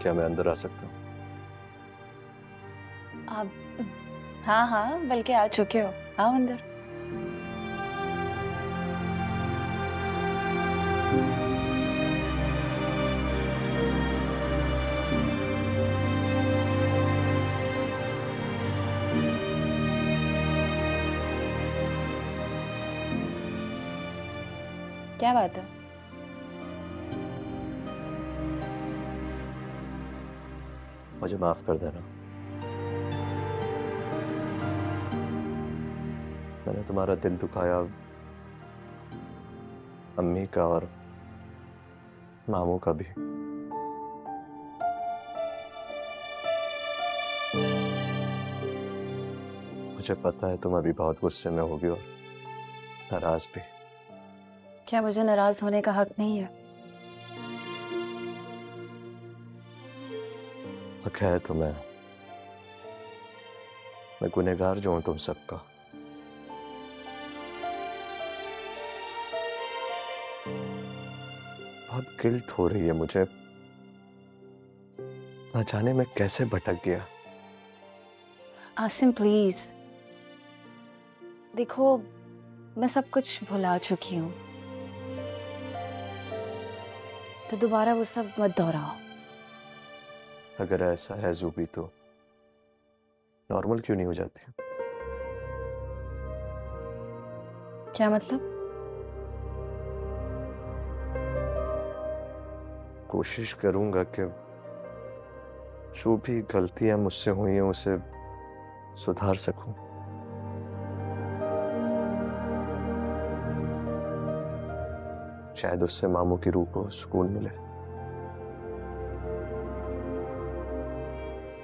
क्या मैं अंदर आ सकता हूँ? आप हाँ हाँ, बल्कि आ चुके हो। आओ अंदर। क्या बात है? मुझे माफ कर देना। मैंने तुम्हारा दिल दुखाया, अम्मी का और मामू का भी। मुझे पता है तुम अभी बहुत गुस्से में होगी और नाराज भी। क्या मुझे नाराज होने का हक नहीं है? हक है तुम्हें। मैं गुनहगार जो हूं तुम सबका। बहुत गिल्ट हो रही है मुझे, ना जाने मैं कैसे भटक गया। आसिम प्लीज, देखो मैं सब कुछ भुला चुकी हूँ, तो दोबारा वो सब मत दोहराओ। अगर ऐसा है जूबी तो नॉर्मल क्यों नहीं हो जाती? क्या मतलब? कोशिश करूंगा कि जो भी गलतियां मुझसे हुई हैं उसे सुधार सकूं। शायद उससे मामू की रूह को सुकून मिले।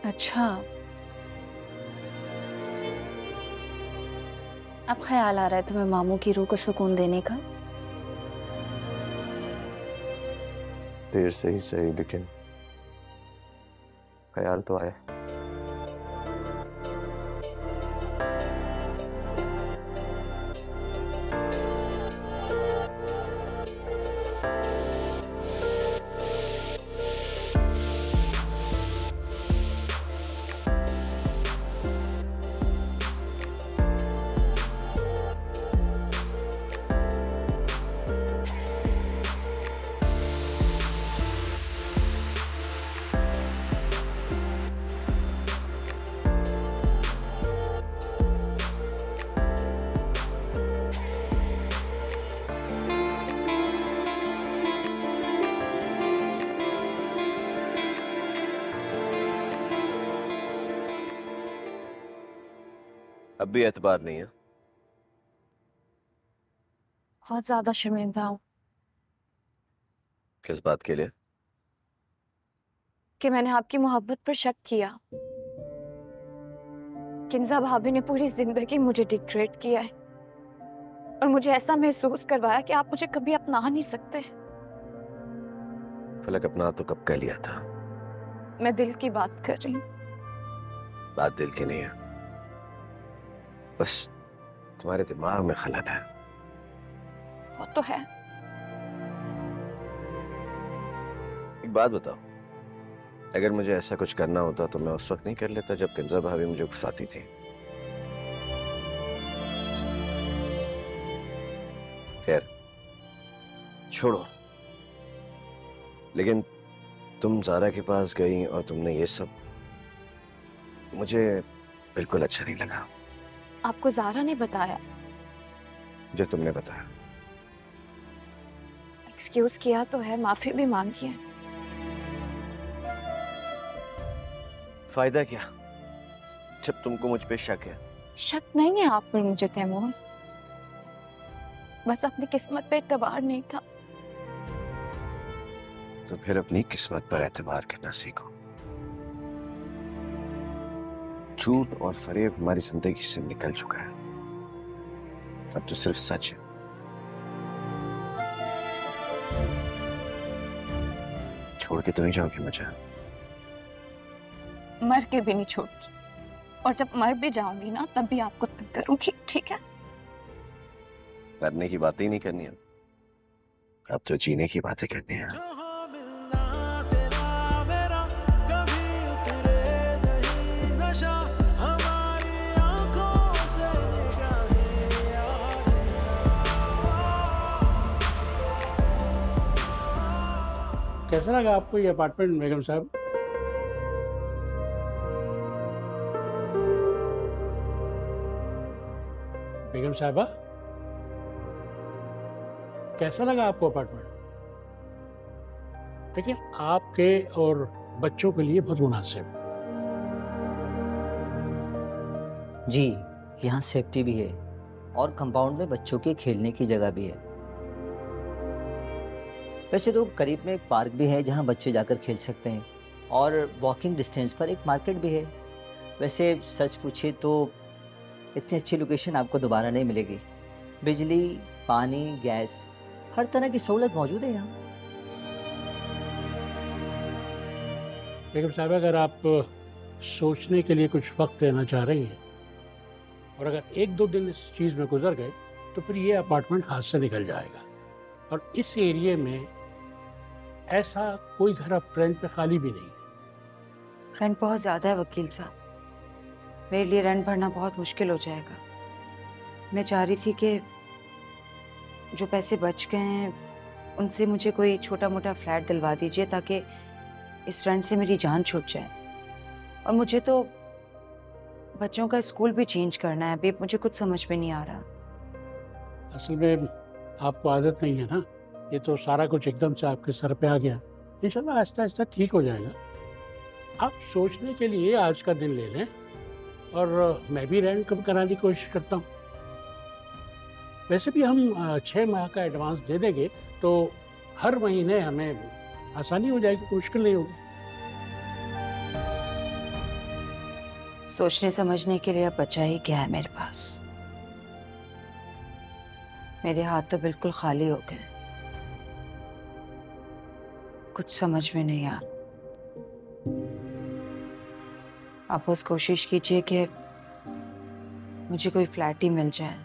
अच्छा, अब ख्याल आ रहा है तुम्हें मामू की रूह को सुकून देने का? देर से ही सही, लेकिन ख्याल तो आया। अब भी एतबार नहीं है? बहुत ज्यादा शर्मिंदा हूँ किस बात के लिए? कि मैंने आपकी मोहब्बत पर शक किया। किंजा भाभी ने पूरी जिंदगी मुझे डिग्रेड किया है और मुझे ऐसा महसूस करवाया कि आप मुझे कभी अपना नहीं सकते। फलक अपना तो कब कह लिया था। मैं दिल की बात कर रही हूँ। बात दिल की नहीं है, बस तुम्हारे दिमाग में खलल है। वो तो है। एक बात बताओ, अगर मुझे ऐसा कुछ करना होता तो मैं उस वक्त नहीं कर लेता जब किंजा भाभी मुझे गुस्साती थी? खैर छोड़ो, लेकिन तुम ज़ारा के पास गई और तुमने ये सब, मुझे बिल्कुल अच्छा नहीं लगा। आपको ज़ारा ने बताया? जो तुमने बताया। एक्सक्यूज किया तो है, माफी भी मांगी है। फायदा क्या जब तुमको मुझ पे शक है? शक नहीं है आप पर मुझे तैमूर, बस अपनी किस्मत पे एतबार नहीं था। तो फिर अपनी किस्मत पर एतबार करना सीखो। झूठ और फरेब हमारी जिंदगी से निकल चुका है, अब तो सिर्फ सच है। छोड़ के तो नहीं जाओगी मुझे? मर के भी नहीं छोड़ूंगी, और जब मर भी जाऊंगी ना तब भी आपको तंग करूंगी, ठीक है? मरने की बातें ही नहीं करनी है, अब तो जीने की बातें करनी है। कैसा लगा आपको ये अपार्टमेंट बेगम साहब? बेगम साहबा, कैसा लगा आपको अपार्टमेंट? देखिए, आपके और बच्चों के लिए बहुत मुनासिब। जी, यहाँ सेफ्टी भी है और कंपाउंड में बच्चों के खेलने की जगह भी है। वैसे तो करीब में एक पार्क भी है जहाँ बच्चे जाकर खेल सकते हैं और वॉकिंग डिस्टेंस पर एक मार्केट भी है। वैसे सच पूछिए तो इतनी अच्छी लोकेशन आपको दोबारा नहीं मिलेगी। बिजली, पानी, गैस, हर तरह की सहूलत मौजूद है यहाँ। बेगम साहब, अगर आप सोचने के लिए कुछ वक्त लेना चाह रही हैं और अगर 1-2 दिन इस चीज़ में गुजर गए तो फिर ये अपार्टमेंट हाथ से निकल जाएगा। और इस एरिया में ऐसा कोई घर अब रेंट पे खाली भी नहीं। रेंट बहुत ज़्यादा है वकील साहब, मेरे लिए रेंट भरना बहुत मुश्किल हो जाएगा। मैं चाह रही थी कि जो पैसे बच गए हैं उनसे मुझे कोई छोटा मोटा फ्लैट दिलवा दीजिए ताकि इस रेंट से मेरी जान छूट जाए। और मुझे तो बच्चों का स्कूल भी चेंज करना है, अभी मुझे कुछ समझ में नहीं आ रहा। असल में आपको आदत नहीं है ना, ये तो सारा कुछ एकदम से आपके सर पे आ गया। इंशाल्लाह आहिस्ता आहिस्ता ठीक हो जाएगा। आप सोचने के लिए आज का दिन ले लें और मैं भी रेंट कम कराने की कोशिश करता हूँ। वैसे भी हम 6 माह का एडवांस दे देंगे तो हर महीने हमें आसानी हो जाएगी, मुश्किल नहीं होगी। सोचने समझने के लिए अब बचा ही क्या है मेरे पास? मेरे हाथ तो बिल्कुल खाली हो गए, कुछ समझ में नहीं आ। आप बस कोशिश कीजिए कि मुझे कोई फ्लैट ही मिल जाए,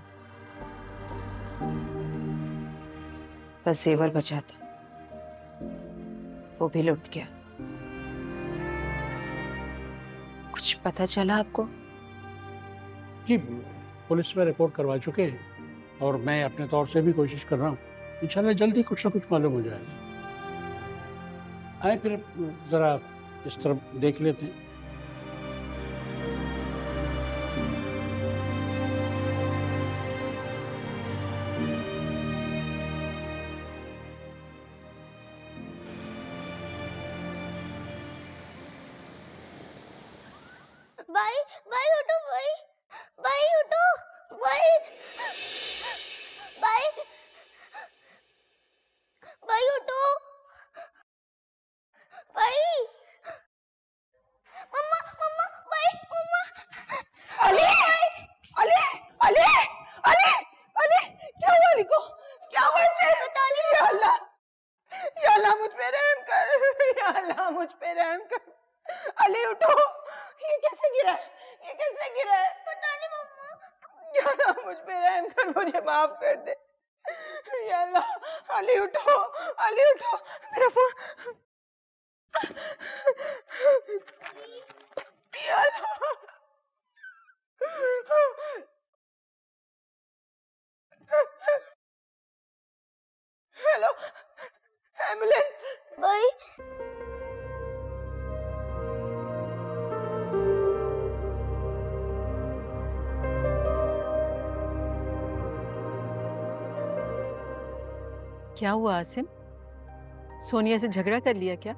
बस जेवर बचा था, वो भी लुट गया। कुछ पता चला आपको? जी, पुलिस में रिपोर्ट करवा चुके हैं और मैं अपने तौर से भी कोशिश कर रहा हूँ। इंशाल्लाह जल्दी कुछ ना कुछ मालूम हो जाएगा। आए फिर ज़रा इस तरफ देख लेते हैं। भाई भाई उठो, भाई भाई उठो, भाई भाई भाई उठो, भाई मम्मा मम्मा भाई मम्मा। अली अली अली अली अली, क्या हुआ अली को? क्या हुआ इसे? पता नहीं। या अल्लाह मुझ पे रहम कर, या अल्लाह मुझ पे रहम कर। अली उठो, ये कैसे गिरा है? ये कैसे गिरा है? पता नहीं मम्मा। या अल्लाह मुझ पे रहम कर, मुझे माफ कर दे। या अल्लाह, अली उठो, अली उठो, मेरा फोन। या अल्लाह, हेलो, एम्बुलेंस। भाई क्या हुआ आसिम? सोनिया से झगड़ा कर लिया क्या?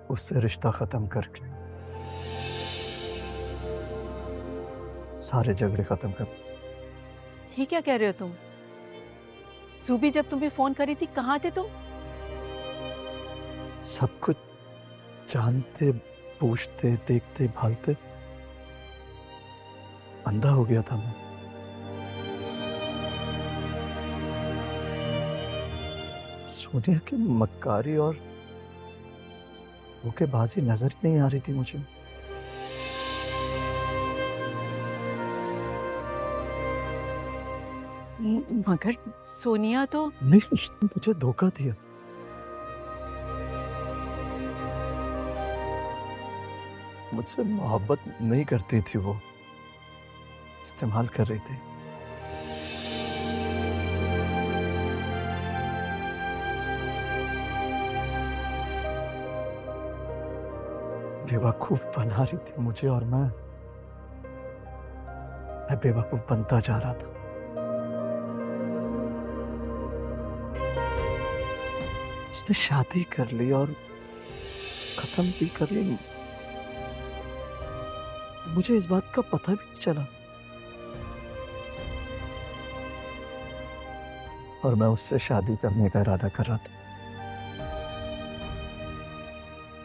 उससे रिश्ता खत्म करके सारे झगड़े खत्म कर। ये क्या कह रहे हो तुम? सूबी जब तुम्हें फोन करी थी कहाँ थे तुम? सब कुछ जानते, पूछते, देखते, भालते अंधा हो गया था मैं। सोनिया की मक्कारी और धोखेबाजी नजर ही नहीं आ रही थी मुझे। मगर सोनिया तो नहीं, उसने मुझे धोखा दिया। मुझसे मोहब्बत नहीं करती थी वो, इस्तेमाल कर रही थी। बेवकूफ बना रही थी मुझे और मैं बेवकूफ बनता जा रहा था। उसने शादी कर ली और खत्म भी कर ली। मुझे इस बात का पता भी नहीं चला और मैं उससे शादी करने का इरादा कर रहा था।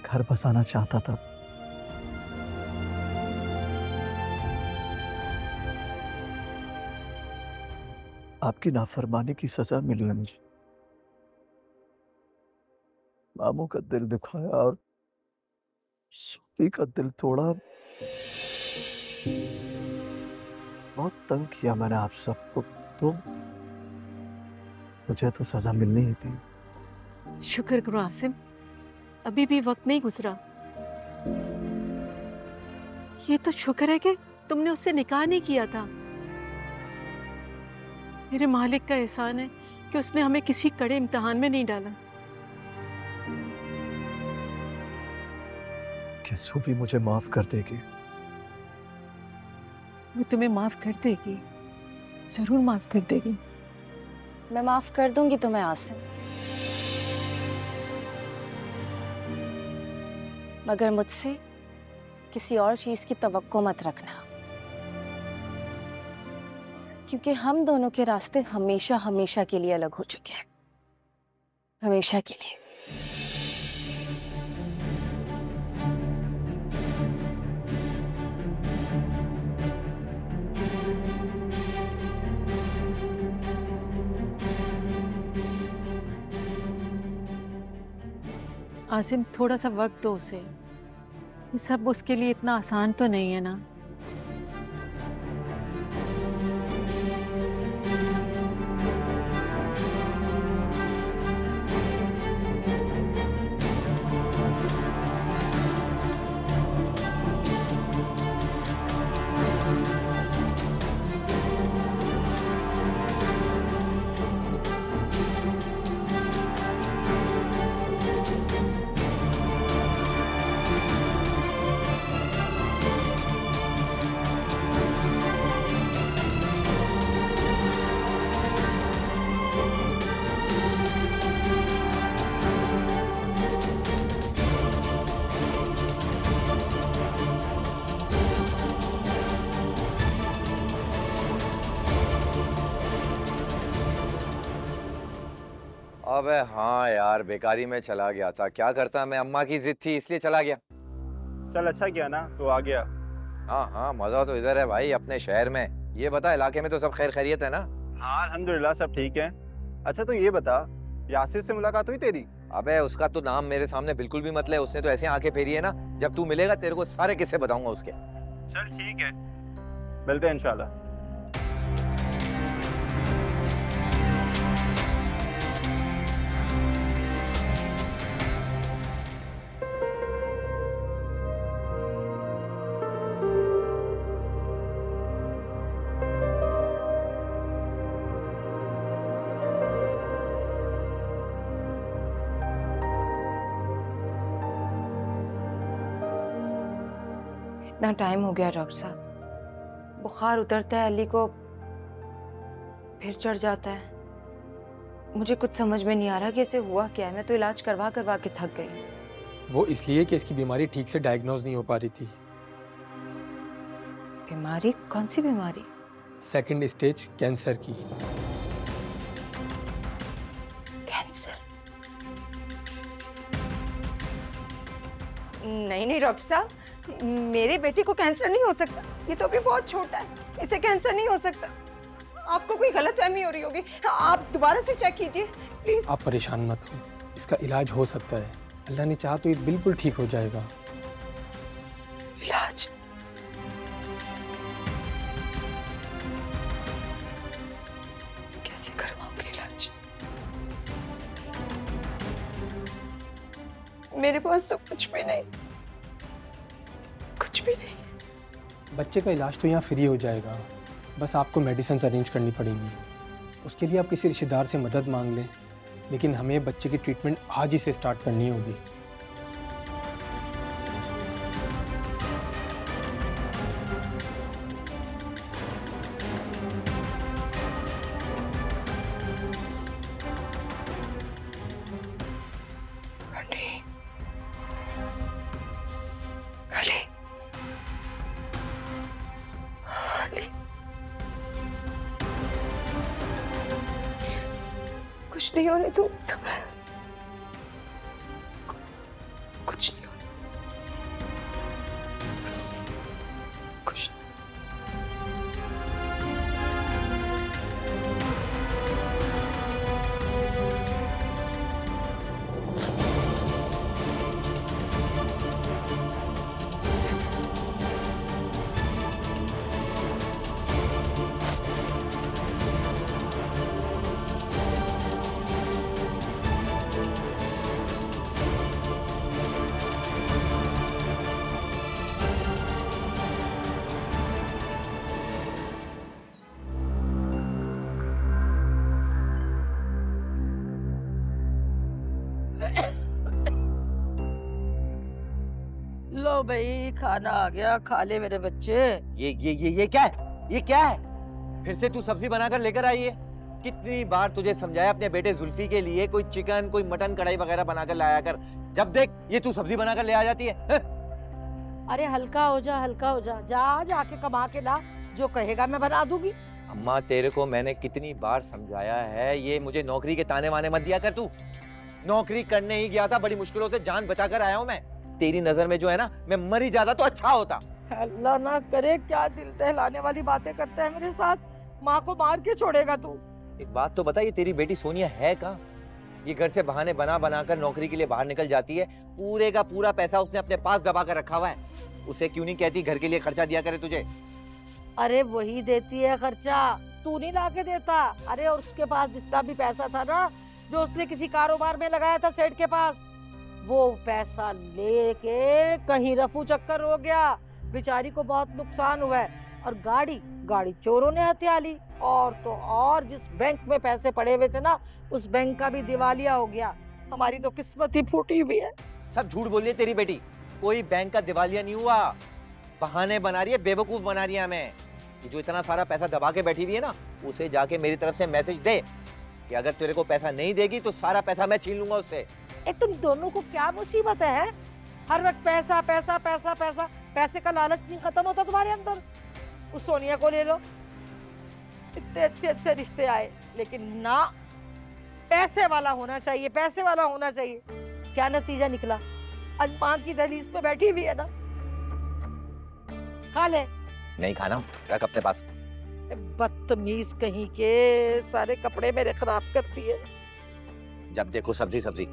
घर बसाना चाहता था। आपकी नाफरमानी की सजा मिली है मुझे। मामू का दिल दुखाया और सूफी का दिल तोड़ा। बहुत तंग किया मैंने आप सबको, तो मुझे तो सजा मिलनी ही थी। शुक्र करो आसिम, अभी भी वक्त नहीं गुजरा। ये तो शुक्र है कि तुमने उससे निकाह नहीं किया था। मेरे मालिक का एहसान है कि उसने हमें किसी कड़े इम्तिहान में नहीं डाला। कि सूफी मुझे माफ कर देगी। वो तुम्हें माफ कर देगी, जरूर माफ कर देगी। मैं माफ कर दूंगी तुम्हें आसिम, मगर मुझसे किसी और चीज की तवक्को मत रखना, क्योंकि हम दोनों के रास्ते हमेशा हमेशा के लिए अलग हो चुके हैं, हमेशा के लिए। आसिम, थोड़ा सा वक्त दो उसे। ये सब उसके लिए इतना आसान तो नहीं है ना। अबे हाँ यार, बेकारी में चला गया था। क्या करता, मैं अम्मा की जिद थी इसलिए चला गया। चल अच्छा किया ना तो आ गया। हाँ हाँ, मजा तो इधर है भाई, अपने शहर में। ये बता, इलाके में तो सब खैर खैरियत है ना? हाँ अल्हम्दुलिल्लाह सब ठीक है। अच्छा तो ये बता, यासिर से मुलाकात हुई तेरी? अबे उसका तो नाम मेरे सामने बिल्कुल भी मत ले। उसने तो ऐसे आंखें फेरी है ना, जब तू मिलेगा तेरे को सारे किस्से बताऊंगा उसके। चल ठीक है, मिलते हैं इंशाल्लाह। इतना टाइम हो गया डॉक्टर साहब, बुखार उतरता है अली को, फिर चढ़ जाता है। मुझे कुछ समझ में नहीं आ रहा कि इसे हुआ क्या है। मैं तो इलाज करवा करवा के थक गई। वो इसलिए कि इसकी बीमारी ठीक से डायग्नोज नहीं हो पा रही थी। बीमारी? कौन सी बीमारी? 2nd स्टेज कैंसर की। कैंसर? नहीं नहीं डॉक्टर साहब, मेरे बेटे को कैंसर नहीं हो सकता। ये तो अभी बहुत छोटा है, इसे कैंसर नहीं हो सकता। आपको कोई गलतफहमी हो रही होगी, आप दोबारा से चेक कीजिए प्लीज। आप परेशान मत हो, इसका इलाज हो सकता है। अल्लाह ने चाहा तो ये बिल्कुल ठीक हो जाएगा। इलाज? कैसे करवाऊंगी इलाज? मेरे पास तो कुछ भी नहीं, कुछ भी नहीं। बच्चे का इलाज तो यहाँ फ्री हो जाएगा, बस आपको मेडिसिन अरेंज करनी पड़ेंगी। उसके लिए आप किसी रिश्तेदार से मदद मांग लें, लेकिन हमें बच्चे की ट्रीटमेंट आज ही से स्टार्ट करनी होगी। कुछ नहीं होने दूँ कुछ नहीं होने कुछ लो भाई, खाना आ गया, खा ले मेरे बच्चे। ये क्या है? ये क्या है? फिर से तू सब्जी बनाकर लेकर आई है? कितनी बार तुझे समझाया अपने बेटे जुल्फी के लिए कोई चिकन कोई मटन कढ़ाई वगैरह बनाकर लाया कर, जब देख ये तू सब्जी बनाकर ले आ जाती है। अरे हल्का हो जा, हल्का हो जा, जाके कमा के ला, जो कहेगा मैं बना दूंगी। अम्मा तेरे को मैंने कितनी बार समझाया है, ये मुझे नौकरी के ताने वाने मत दिया कर। तू नौकरी करने ही गया था, बड़ी मुश्किलों से जान बचा कर आया हूँ मैं। तेरी नजर में जो है ना, मैं मरी ज्यादा तो अच्छा होता। अल्लाह ना करे, क्या दिल दहलाने वाली बातें करता है मेरे साथ। माँ को मार के छोड़ेगा तू। एक बात तो बता, ये तेरी बेटी सोनिया है कहाँ? ये घर से बहाने बना बना कर नौकरी के लिए बाहर निकल जाती है, पूरे का पूरा पैसा उसने अपने पास दबा कर रखा हुआ है। उसे क्यों नहीं कहती घर के लिए खर्चा दिया करे तुझे? अरे वही देती है खर्चा, तू नहीं ला के देता। अरे और उसके पास जितना भी पैसा था ना, जो उसने किसी कारोबार में लगाया था सेठ के पास, वो पैसा लेके कहीं रफू चक्कर हो गया। बेचारी को बहुत नुकसान हुआ है। और गाड़ी चोरों ने हथिया ली। और तो और जिस बैंक में पैसे पड़े हुए थे ना, उस बैंक का भी दिवालिया हो गया। हमारी तो किस्मत ही फूटी हुई है। सब झूठ बोल रही है तेरी बेटी, कोई बैंक का दिवालिया नहीं हुआ। बहाने बना रही है, बेवकूफ बना रही है हमें। जो इतना सारा पैसा दबा के बैठी हुई है ना, उसे जाके मेरी तरफ से मैसेज दे कि अगर तेरे को पैसा नहीं देगी तो सारा पैसा मैं छीन लूंगा उससे। एक तुम दोनों को क्या मुसीबत है? हर वक्त पैसा पैसा पैसा पैसा, पैसे का लालच नहीं खत्म होता तुम्हारे अंदर। उस सोनिया को ले लो, इतने अच्छे अच्छे रिश्ते आए, लेकिन ना, पैसे वाला होना चाहिए, पैसे वाला होना चाहिए। क्या नतीजा निकला? आज माँ की दहलीज पे बैठी हुई है ना, खा ले। नहीं खाना, रख अपने पास। बदतमीज कहीं के, सारे कपड़े मेरे खराब करती है। जब देखो सब्जी सब्जी।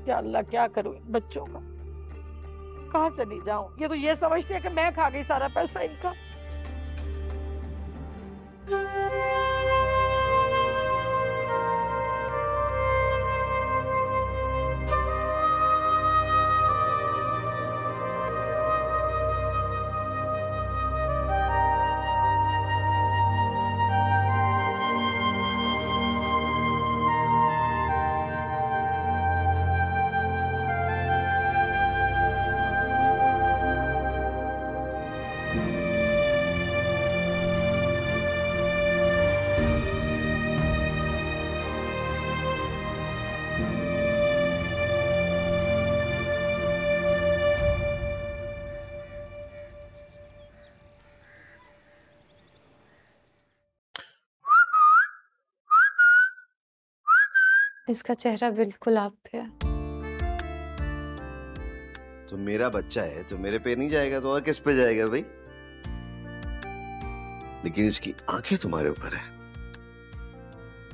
क्या अल्लाह, क्या करूं इन बच्चों का, कहाँ चली जाऊं? ये तो ये समझते हैं कि मैं खा गई सारा पैसा इनका। इसका चेहरा बिल्कुल आप पे है। तो मेरा बच्चा है तो मेरे पे नहीं जाएगा तो और किस पे जाएगा भाई? लेकिन इसकी आंखें तुम्हारे ऊपर है।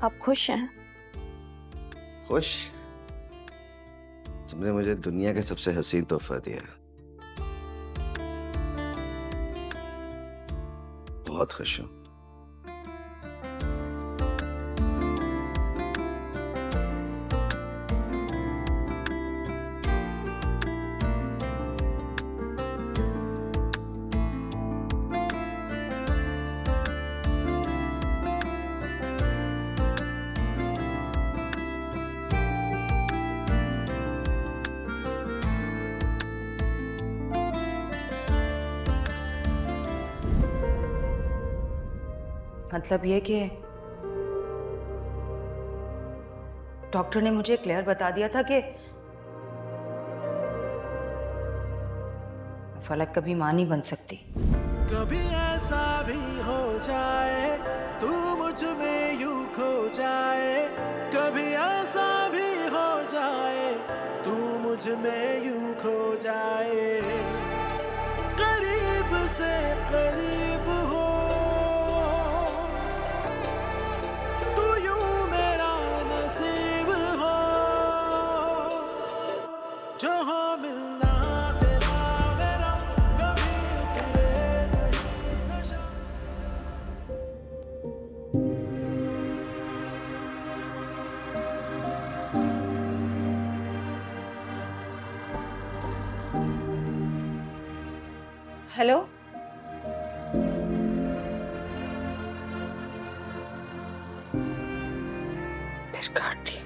आप खुश हैं? खुश? तुमने मुझे दुनिया का सबसे हसीन तोहफा दिया। बहुत खुश हूं। मतलब ये कि डॉक्टर ने मुझे क्लियर बता दिया था कि फलक कभी मां नहीं बन सकती। कभी ऐसा भी हो जाए मुझ में यूं खो जाए, करीब से करीब हो तू, यूं मेरा नसीब हो, जहां मिलना तेरा मेरा कभी उतरे नहीं नशा। हेलो, फिर काट दिया।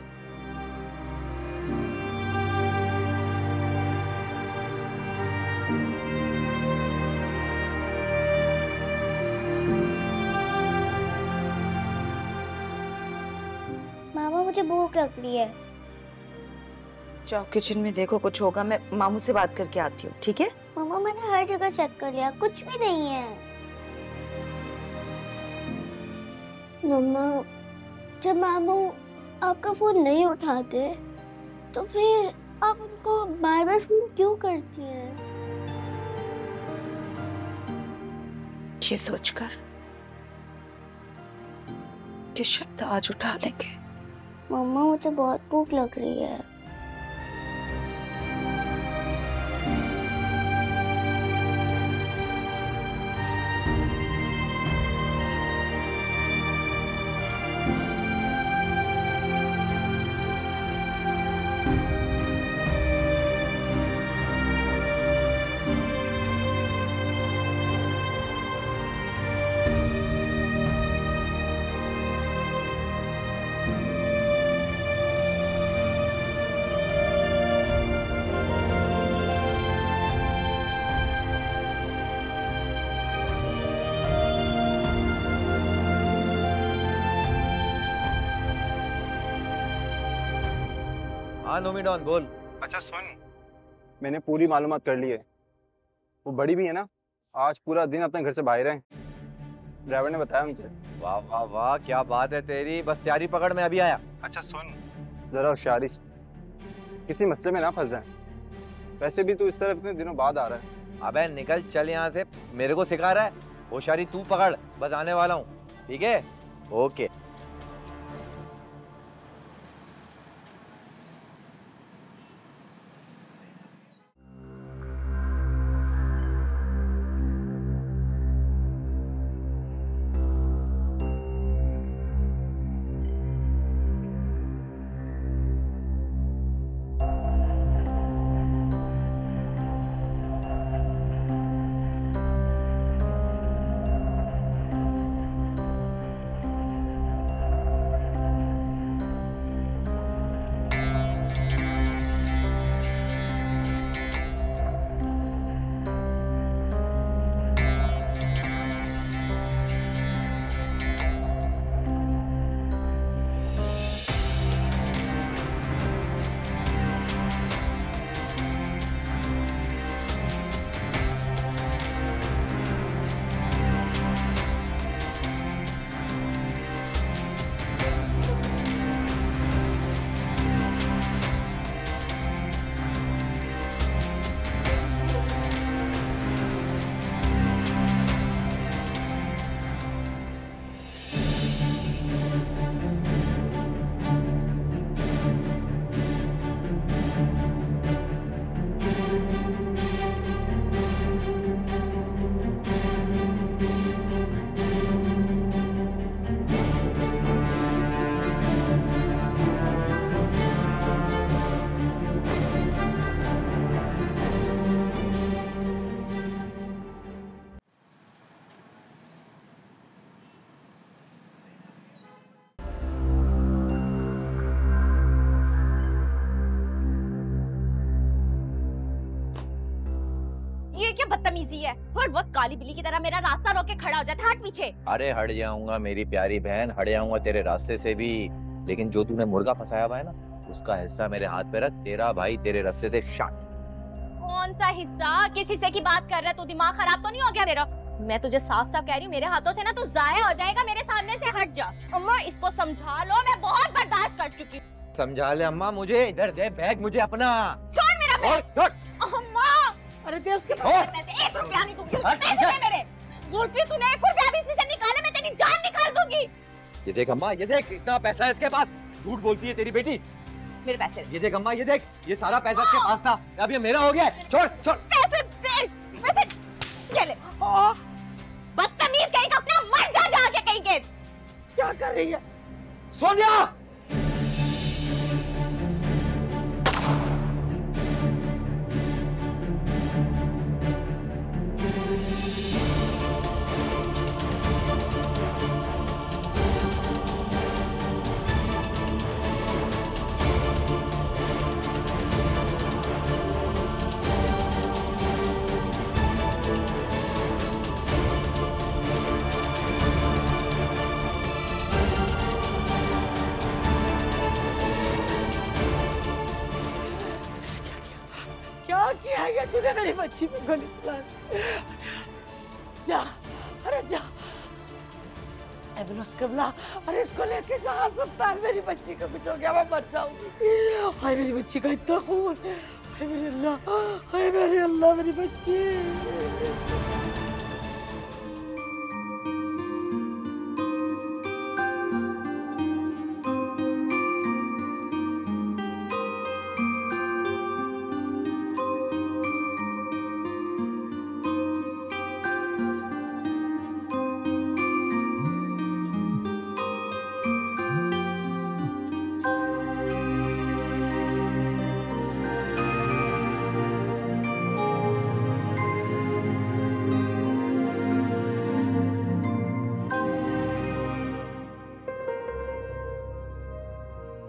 मामा मुझे भूख लग रही है। जाओ किचन में देखो, कुछ होगा। मैं मामू से बात करके आती हूँ, ठीक है? मामा मैंने हर जगह चेक कर लिया, कुछ भी नहीं है। मम्मा, जब मामू आपका फोन नहीं उठाते तो फिर आप उनको बार बार फोन क्यों करती हैं? ये सोचकर कि शब्द आज उठा लेंगे। मम्मा मुझे बहुत भूख लग रही है। हाँ नोमीडॉन बोल। अच्छा सुन, मैंने पूरी मालूमात कर ली है। वो बड़ी भी है ना, आज पूरा दिन अपने घर से बाहर है, ड्राइवर ने बताया मुझे। वाह वाह वाह, क्या बात है तेरी, बस तैयारी पकड़ में अभी आया। अच्छा सुन, जरा होशियारी से, किसी मसले में ना फंस जाए। वैसे भी तू इस तरफ इतने दिनों बाद आ रहा है। अबे निकल चल यहाँ से, मेरे को सिखा रहा है। होशियारी तू पकड़, बस आने वाला हूँ, ठीक है? ओके। ये क्या बदतमीजी है? हर वक्त काली बिल्ली की तरह मेरा रास्ता रोक के खड़ा हो जाता है। हट पीछे। अरे हट जाऊंगा मेरी प्यारी बहन, हट जाऊंगा तेरे रास्ते से भी, लेकिन जो तूने मुर्गा फंसाया हुआ है ना, उसका हिस्सा मेरे हाथ पे रख। तेरा भाई तेरे रास्ते से शाट। कौन सा हिस्सा? किस हिस्से की बात कर रहा है तू? दिमाग खराब तो नहीं हो गया तेरा? मैं तुझे साफ साफ कह रही हूँ, मेरे हाथों से ना तू जाया हो जाएगा। मेरे सामने से हट जा। अम्मा इसको समझा लो, मैं बहुत बर्दाश्त कर चुकी हूँ। समझा ले अम्मा मुझे। इधर दे बैग मुझे अपना। छोड़ मेरा अम्मा अरे दे उसके पैसे, 1 रुपया नहीं दूंगी, पैसे दे मेरे। जुल्फी तूने 1 रुपया भी इसमें से निकाले, मैं तेरी जान निकाल दूंगी। ये देख अम्मा, ये देख, इतना पैसा है इसके पास। झूठ बोलती है तेरी बेटी। मेरे पैसे ये देख अम्मा, ये देख, ये सारा पैसा इसके पास था, अब ये मेरा हो गया है। छोड़ छोड़। पैसे दे, पैसे ये ले। बदतमीज कहीं का, अपना मर जा जाके कहीं के। क्या कर रही है सोनिया? क्या किया ये तूने? मेरी बच्ची पे गोली चला दी। जा, अरे जा एम्बुलेंस कबला, अरे इसको लेके जा अस्पताल। मेरी बच्ची को कुछ हो गया, मैं मर जाऊंगी। हाय मेरी बच्ची का इतना खून, हाय मेरे अल्लाह, हाय मेरे अल्लाह, मेरी बच्ची।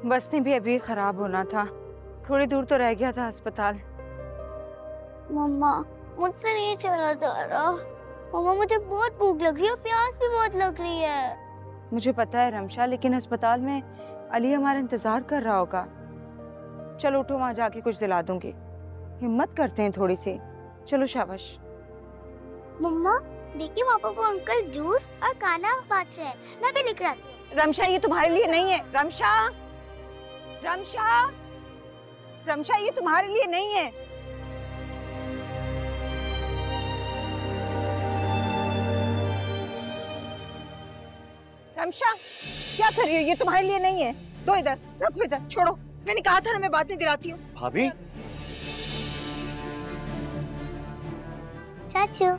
बस ने भी अभी खराब होना था, थोड़ी दूर तो रह गया था अस्पताल। मम्मा मुझसे नहीं चला जा रहा। मम्मा मुझे बहुत भूख लग रही है, प्यास भी बहुत लग रही है। मुझे पता है रमशा, लेकिन अस्पताल में अली हमारा इंतजार कर रहा होगा। चलो उठो, वहां जाके कुछ दिला दूंगी। हिम्मत करते हैं थोड़ी सी, चलो शाबाश। मम्मा देखिए वहाँ पर वो अंकल जूस और खाना बांट रहे हैं, मैं भी लिख रहा हूँ। रमशा ये तुम्हारे लिए नहीं है। रमशा, रमशा, रमशा ये तुम्हारे लिए नहीं है। रमशा क्या कर रही हो? ये तुम्हारे लिए नहीं है। दो इधर, रखो इधर, छोड़ो। मैंने कहा था ना मैं बाद में दिलाती हूँ। भाभी चाचू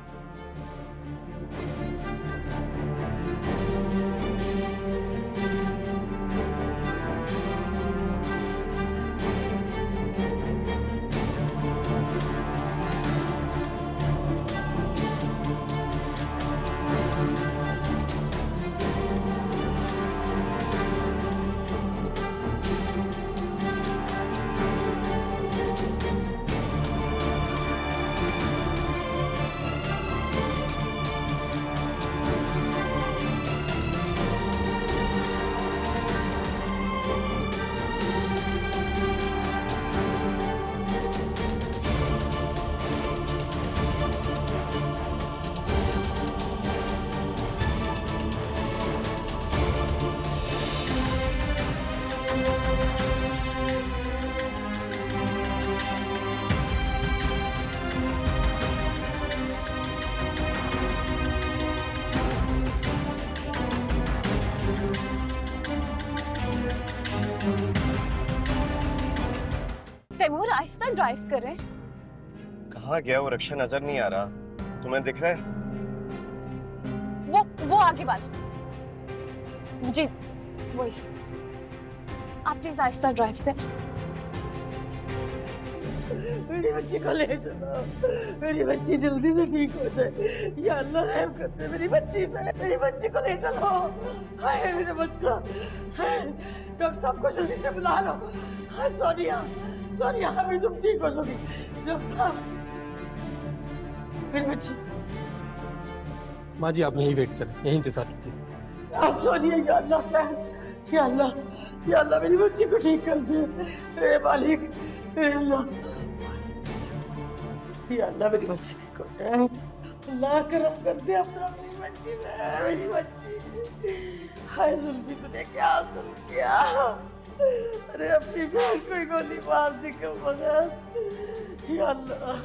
तैमूर आहिस्ता ड्राइव कर रहे। कहाँ गया वो? रक्षा नजर नहीं आ रहा, तुम्हें दिख रहा है? वो आगे वाला जी, वही। आप प्लीज आहिस्ता ड्राइव करें। मेरी बच्ची को ले चलो, मेरी बच्ची जल्दी से ठीक हो जाए। या अल्लाह रहम कर दे मेरी बच्ची पे, मेरी बच्ची को ले चलो। हाय मेरा बच्चा, डॉक्टर साहब को जल्दी से बुला लो। हाय सोनिया, सोनिया अभी तुम ठीक हो जाओगी। डॉक्टर साहब, मेरी बच्ची। माँ जी आप यहीं वेट करें, यहीं इंतजार कीजिए। सोनिया, या अल्लाह, या अल्लाह, या अल्लाह मेरी बच्ची को ठीक कर दे मेरे मालिक, मेरे अल्लाह, या अल्लाह मेरी बच्ची ठीक हो जाए। अल्लाह करम कर दे अपना मेरी बच्ची में, मेरी बच्ची। हाय जुल्फी तूने क्या जुल्म किया? अरे अपनी बहन को गोली मार दी क्यों बगैर? या अल्लाह,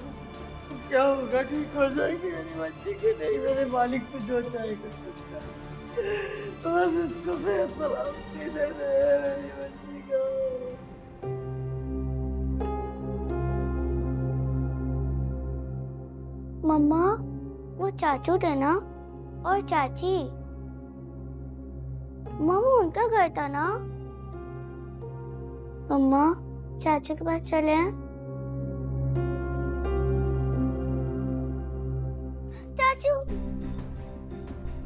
क्या होगा? ठीक हो जाएगी मेरी बच्ची की नहीं? मेरे मालिक तो जो चाहे कर सकता है, तो बस इसको सेहत सलामती दे दे मेरी बच्ची को। मम्मा, वो चाचू थे ना, और चाची, मम्मा उनका घर था ना। मम्मा, चाचू के पास चले हैं? चाचू।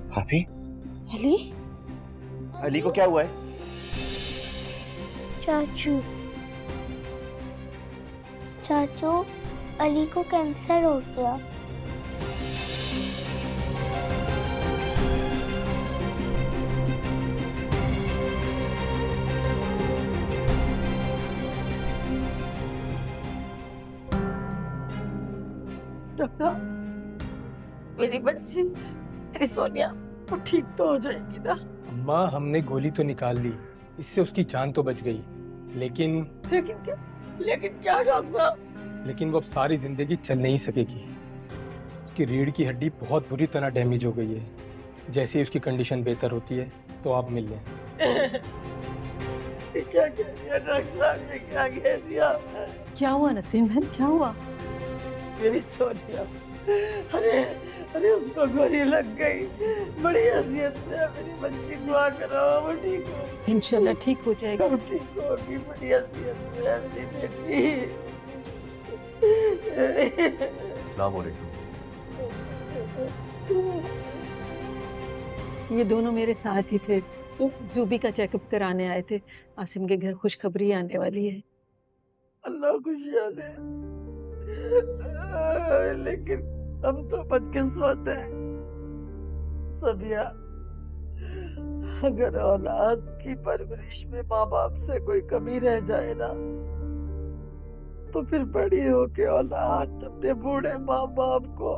भाभी, अली? अली को क्या हुआ है? चाचू, चाचू, अली को कैंसर हो गया। डॉक्टर साहब, मेरी बच्ची, मेरी सोनिया, वो ठीक तो हो जाएगी ना? अम्मा, हमने गोली तो निकाल ली, इससे उसकी जान तो बच गई, लेकिन क्या? लेकिन क्या डॉक्टर साहब? लेकिन वो अब सारी जिंदगी चल नहीं सकेगी। उसकी रीढ़ की हड्डी बहुत बुरी तरह डैमेज हो गई है। जैसे ही उसकी कंडीशन बेहतर होती है तो आप मिल लें। ये क्या कह दिया डॉक्टर साहब? ये क्या कह दिया? क्या हुआ नसरीन बहन, क्या हुआ? मेरी सोनिया, अरे उसको गोली लग गई, बड़ी हसीयत में है मेरी बच्ची। दुआ करो वो ठीक हो, इंशाल्लाह ठीक हो जाएगी। वो ठीक होगी, बड़ी हसीयत में है मेरी बेटी। अस्सलाम वालेकुम। ये दोनों मेरे साथ ही थे, जूबी का चेकअप कराने आए थे। आसिम के घर खुशखबरी आने वाली है। अल्लाह खुशियां दे, लेकिन हम तो बदकिस्मत हैं सबिया। अगर औलाद की परवरिश में माँ बाप से कोई कमी रह जाए ना, तो फिर बड़ी होके औलाद अपने बूढ़े माँ बाप को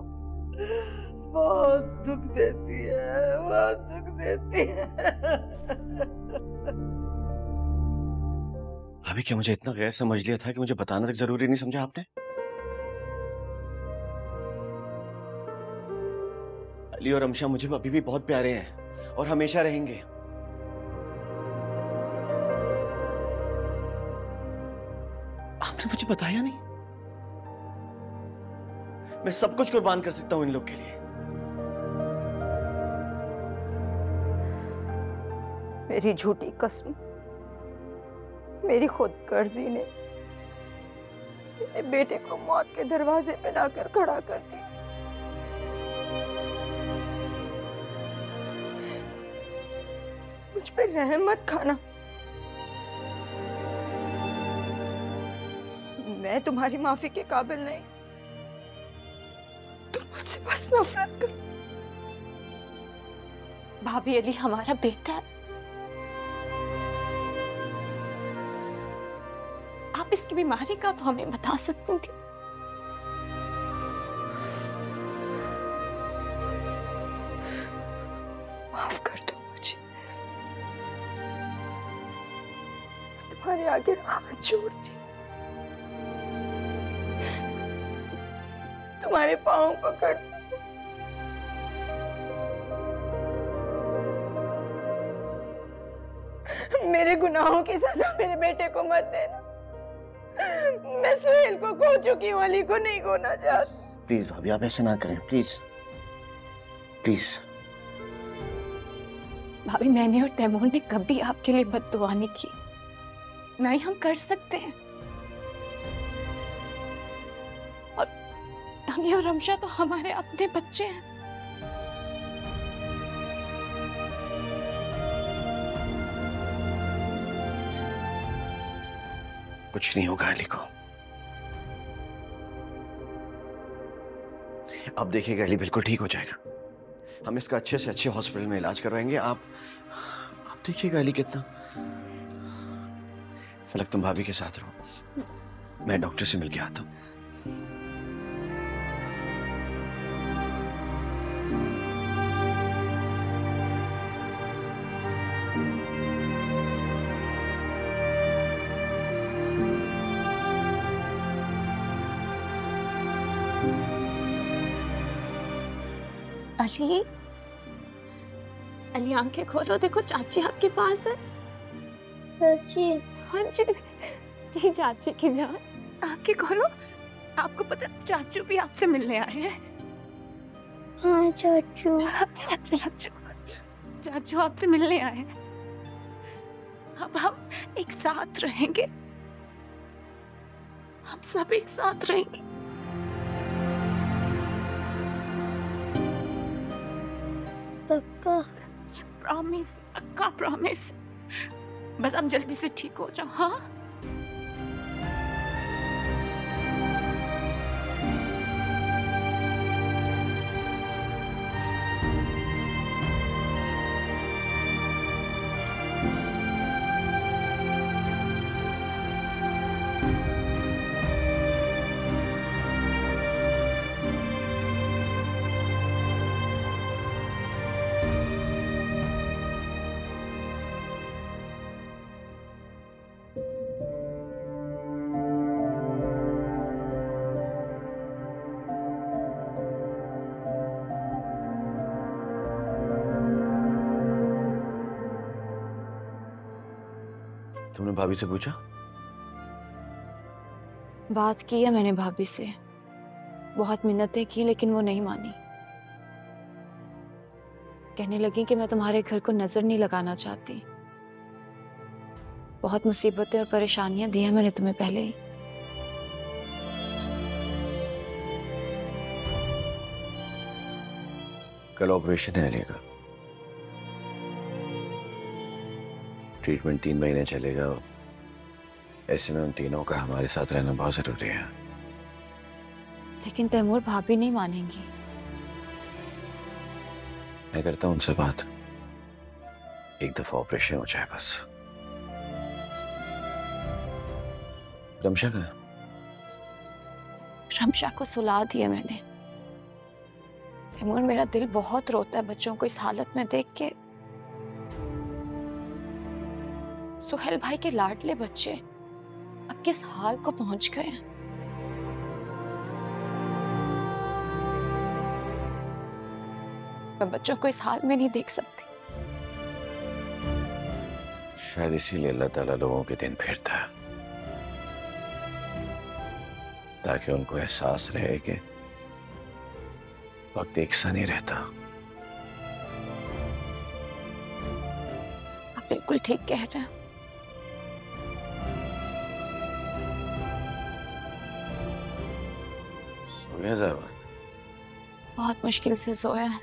बहुत दुख देती है, बहुत दुख देती है। भाभी, क्या मुझे इतना गैर समझ लिया था कि मुझे बताना तक जरूरी नहीं समझा आपने? अली और अमशा मुझे अभी भी बहुत प्यारे हैं और हमेशा रहेंगे। आपने मुझे बताया नहीं? मैं सब कुछ कुर्बान कर सकता हूं इन लोग के लिए। मेरी झूठी कसम, मेरी खुदगर्जी ने मेरे बेटे को मौत के दरवाजे पे लाकर खड़ा कर दिया। मुझ पे रहम मत खाना। मैं तुम्हारी माफी के काबिल नहीं, तुम मुझसे बस नफरत करो। भाभी, अली हमारा बेटा है। आप इसकी बीमारी का तो हमें बता सकती थी। माफ कर दो मुझे, मैं तुम्हारे आगे हाथ जोड़ती, तुम्हारे पांव पकड़। मेरे गुनाहों की सजा मेरे बेटे को मत देना। मैं सुहेल को खो चुकी हूँ, अली को नहीं खोना चाहती। प्लीज भाभी, आप ऐसे ना करें, प्लीज प्लीज। भाभी, मैंने और तैमूर ने कभी आपके लिए बद्दुआ नहीं की, नहीं हम कर सकते हैं। और अली और रमशा तो हमारे अपने बच्चे हैं। कुछ नहीं होगा अली को। अब देखिएगा, अली बिल्कुल ठीक हो जाएगा। हम इसका अच्छे से अच्छे हॉस्पिटल में इलाज करवाएंगे। आप देखिएगा अली कितना। फलक, तुम भाभी के साथ रहो, मैं डॉक्टर से मिलके आता हूँ। अली, अली आंखें खोलो, देखो चाची आपके पास है। चाची? हाँ जी जी चाची की जान, आंखें खोलो। आपको पता है चाचू भी आपसे मिलने आए हैं। हाँ चाचू। चाचू चाचू आपसे मिलने आए हैं। अब हम एक साथ रहेंगे, हम सब एक साथ रहेंगे। पक्का? प्रॉमिस, पक्का प्रॉमिस। बस आप जल्दी से ठीक हो जाओ। हाँ तुमने भाभी से पूछा? बात की है मैंने भाभी से, बहुत मिन्नतें की लेकिन वो नहीं मानी। कहने लगी कि मैं तुम्हारे घर को नजर नहीं लगाना चाहती। बहुत मुसीबतें और परेशानियां दी हैं मैंने तुम्हें पहले ही। कल ऑपरेशन है अली का, ट्रीटमेंट 3 महीने चलेगा। ऐसे में उन तीनों का हमारे साथ रहना बहुत जरूरी है। लेकिन तैमूर भाभी नहीं मानेंगी। मैं करता हूं उनसे बात, एक दफा ऑपरेशन हो जाए बस। रमशा का? रमशा को सुला दिया मैंने। तैमूर मेरा दिल बहुत रोता है बच्चों को इस हालत में देख के। सुहेल भाई के लाडले बच्चे अब किस हाल को पहुंच गए हैं। मैं बच्चों को इस हाल में नहीं देख सकती। शायद इसीलिए अल्लाह ताला लोगों के दिन फेरता है, ताकि उनको एहसास रहे कि वक्त एक सा नहीं रहता। आप बिल्कुल ठीक कह रहे हैं। सोया ज़ावा? बहुत मुश्किल से सोया है।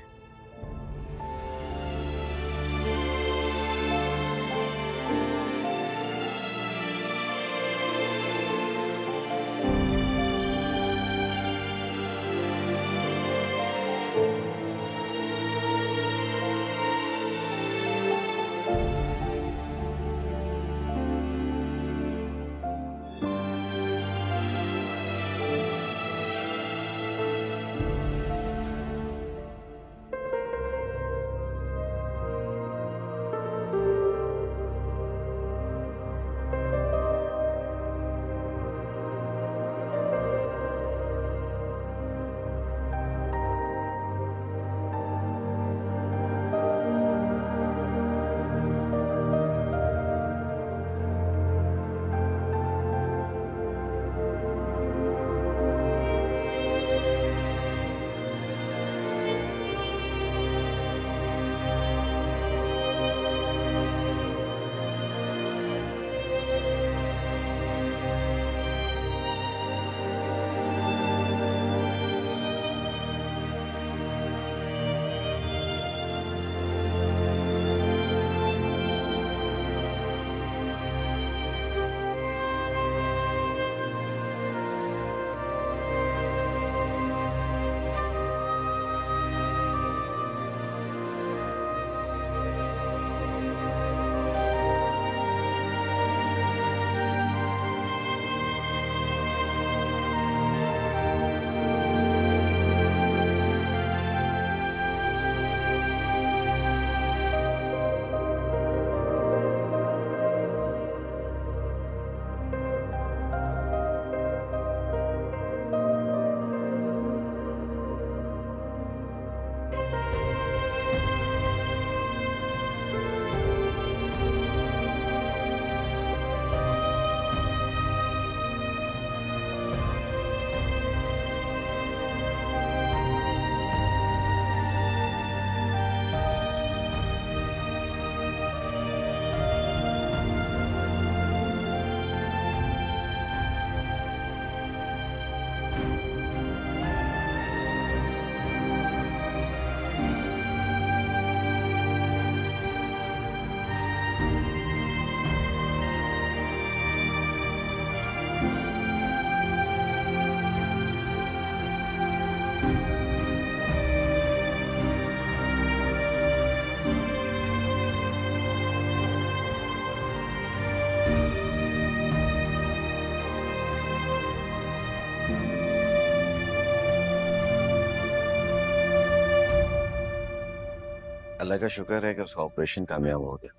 अल्लाह का शुक्र है कि उसका ऑपरेशन कामयाब हो गया।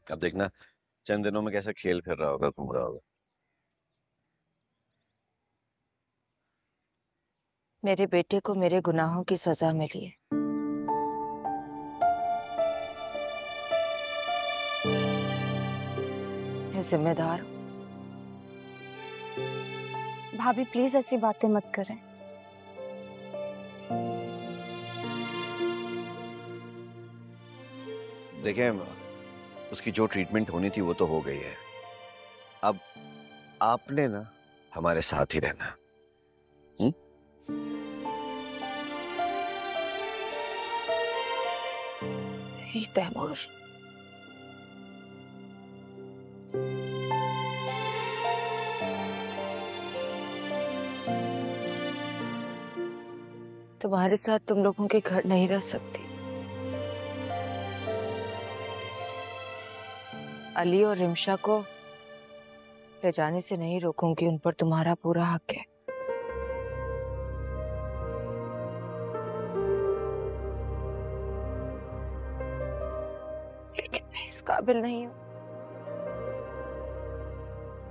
अब देखना चंद दिनों में कैसा खेल फिर रहा होगा, घूम रहा होगा। मेरे बेटे को मेरे गुनाहों की सजा मिली है। मैं जिम्मेदार हूं। भाभी प्लीज ऐसी बातें मत करें। देखें, उसकी जो ट्रीटमेंट होनी थी वो तो हो गई है। अब आपने ना हमारे साथ ही रहना। तैमूर, तुम्हारे साथ तुम लोगों के घर नहीं रह सकती। अली और रिमशा को ले जाने से नहीं रोकूंगी, उन पर तुम्हारा पूरा हक है। लेकिन मैं इस काबिल नहीं हूं।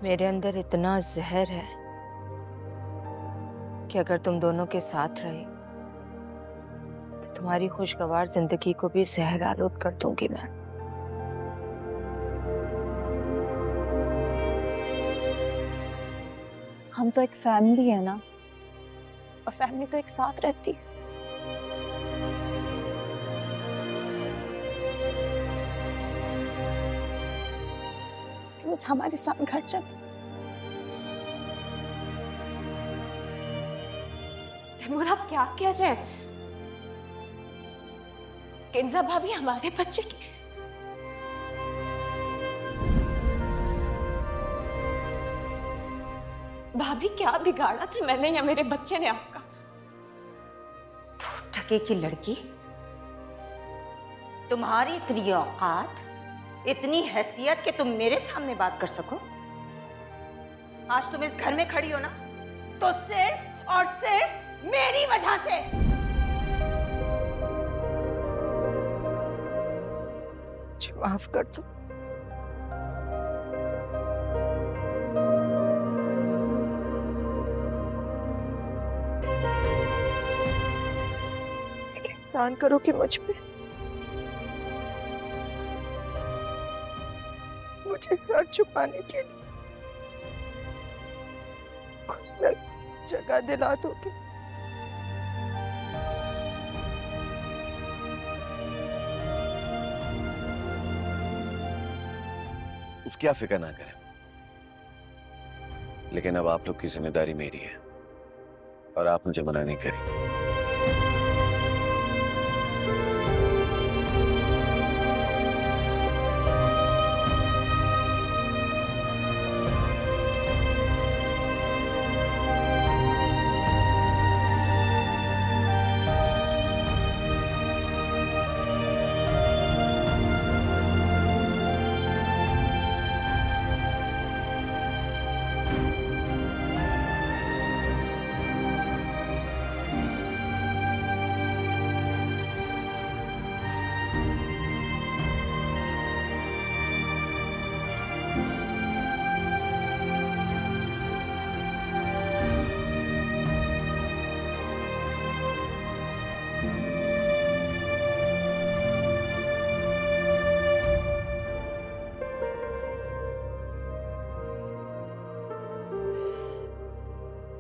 मेरे अंदर इतना जहर है कि अगर तुम दोनों के साथ रहे तो तुम्हारी खुशगवार जिंदगी को भी जहर आलूद कर दूंगी मैं। हम तो एक फैमिली है ना, और फैमिली तो एक साथ रहती है। प्लीज हमारे साथ घर चल। तैमूर, आप क्या कह रहे हैं? किंजा भाभी हमारे बच्चे की भाभी क्या बिगाड़ा था मैंने या मेरे बच्चे ने आपका? ठगे की लड़की, तुम्हारी इतनी औकात, इतनी हैसियत कि तुम मेरे सामने बात कर सको? आज तुम इस घर में खड़ी हो ना, तो सिर्फ और सिर्फ मेरी वजह से। माफ कर दो। एक एहसान करो कि मुझ पे, मुझे सर छुपाने के लिए कुछ जगह दिला दोगे? उसकी आप फिक्र ना करें, लेकिन अब आप लोग की जिम्मेदारी मेरी है और आप मुझे मना नहीं करेंगे।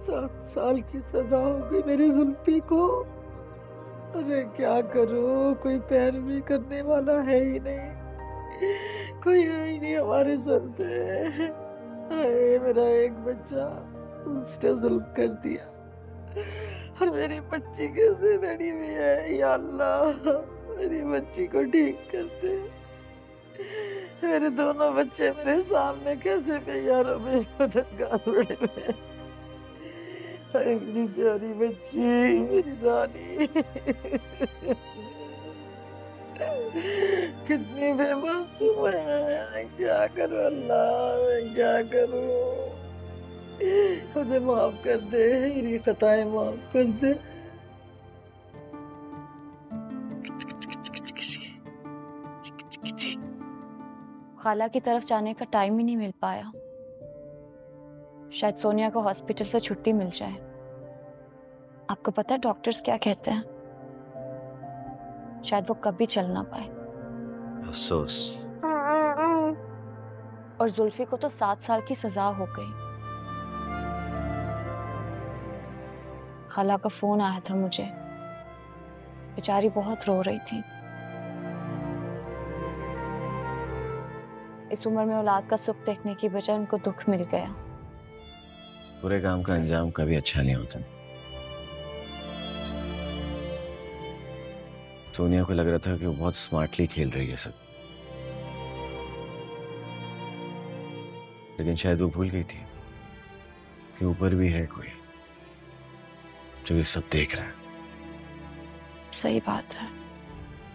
सात साल की सजा हो गई मेरी जुल्फी को। अरे क्या करूं, कोई पैरवी करने वाला है ही नहीं, कोई है ही नहीं हमारे सर पे। अरे मेरा एक बच्चा, उसने जुल्म कर दिया और मेरी बच्ची कैसे बड़ी हुई है। या अल्लाह, मेरी बच्ची को ठीक कर दे। मेरे दोनों बच्चे मेरे सामने कैसे बेयारों में मददगार बड़े हुए। मेरी प्यारी बच्ची, मेरी रानी, कितनी बेमासूम है। क्या करूं अल्लाह, मैं क्या करूं? मुझे माफ कर दे, मेरी खताएं माफ कर दे। की थी। खाला की तरफ जाने का टाइम ही नहीं मिल पाया। शायद सोनिया को हॉस्पिटल से छुट्टी मिल जाए। आपको पता है डॉक्टर्स क्या कहते हैं? शायद वो कभी चल ना पाए। अफसोस। और जुल्फी को तो 7 साल की सजा हो गई। खाला का फोन आया था मुझे, बेचारी बहुत रो रही थी। इस उम्र में औलाद का सुख देखने की बजाय उनको दुख मिल गया। पूरे काम का अंजाम कभी अच्छा नहीं होता। सोनिया को लग रहा था कि वो बहुत स्मार्टली खेल रही है सब, लेकिन शायद वो भूल गई थी कि ऊपर भी है कोई जो ये सब देख रहा है। सही बात है।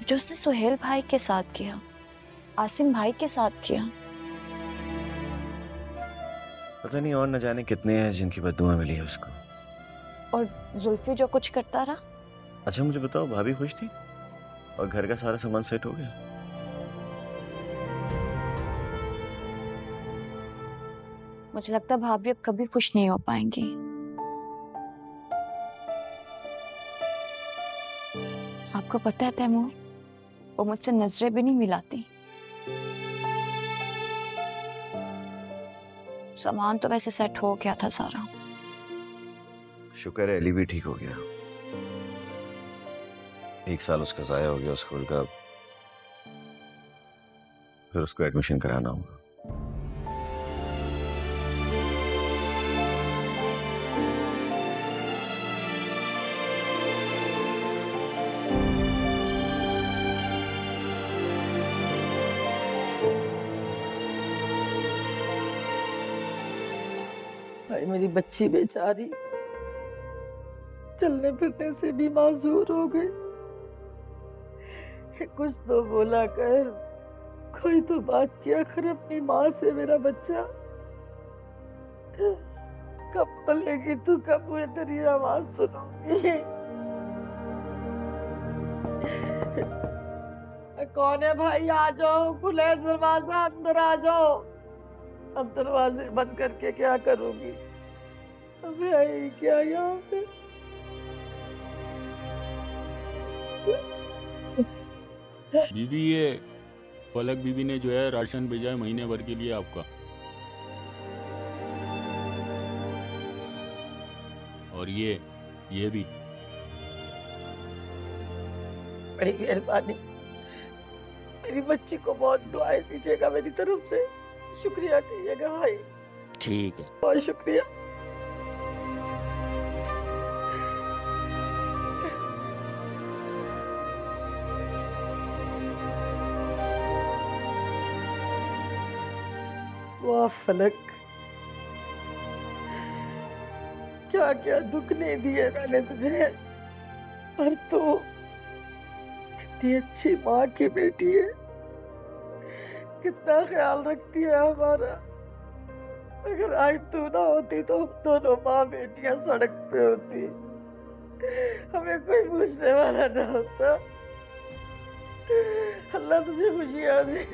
जो उसने सुहेल भाई के साथ किया, आसिम भाई के साथ किया, पता नहीं और न जाने कितने हैं जिनकी बद्दुआ मिली है उसको। और जुल्फी जो कुछ करता रहा। अच्छा मुझे बताओ, भाभी खुश थी और घर का सारा सामान सेट हो गया? मुझे लगता है भाभी अब कभी खुश नहीं हो पाएंगी। आपको पता है तैमूर, वो मुझसे नजरें भी नहीं मिलाती। सामान तो वैसे सेट हो गया था सारा। शुक्र है एली भी ठीक हो गया। 1 साल उसका जाया हो गया स्कूल का, फिर उसको एडमिशन कराना होगा। भाई मेरी बच्ची बेचारी चलने फिरने से भी माजूर हो गई। कुछ तो बोला कर, कोई तो बात किया कर अपनी माँ से। मेरा बच्चा कब बोलेगी तू, कब मैं तेरी आवाज सुनूंगी? कौन है भाई? आ जाओ, खुला है दरवाजा, अंदर आ जाओ। अब दरवाजे बंद करके क्या करूंगी? अब है ही क्या यहाँ पे? बीबी, ये फलक बीबी ने जो है राशन भेजा है महीने भर के लिए आपका। और ये भी। बड़ी मेहरबानी। मेरी बच्ची को बहुत दुआएं दीजिएगा मेरी तरफ से। शुक्रिया कहिएगा भाई। ठीक है, बहुत शुक्रिया। वाह फलक, क्या क्या दुख नहीं दिए मैंने तुझे, पर तू कितनी अच्छी माँ की बेटी है, कितना ख्याल रखती है हमारा। अगर आज तू ना होती तो हम दोनों माँ बेटियां सड़क पे होती, हमें कोई पूछने वाला ना होता। अल्लाह तुझे खुशियां दे।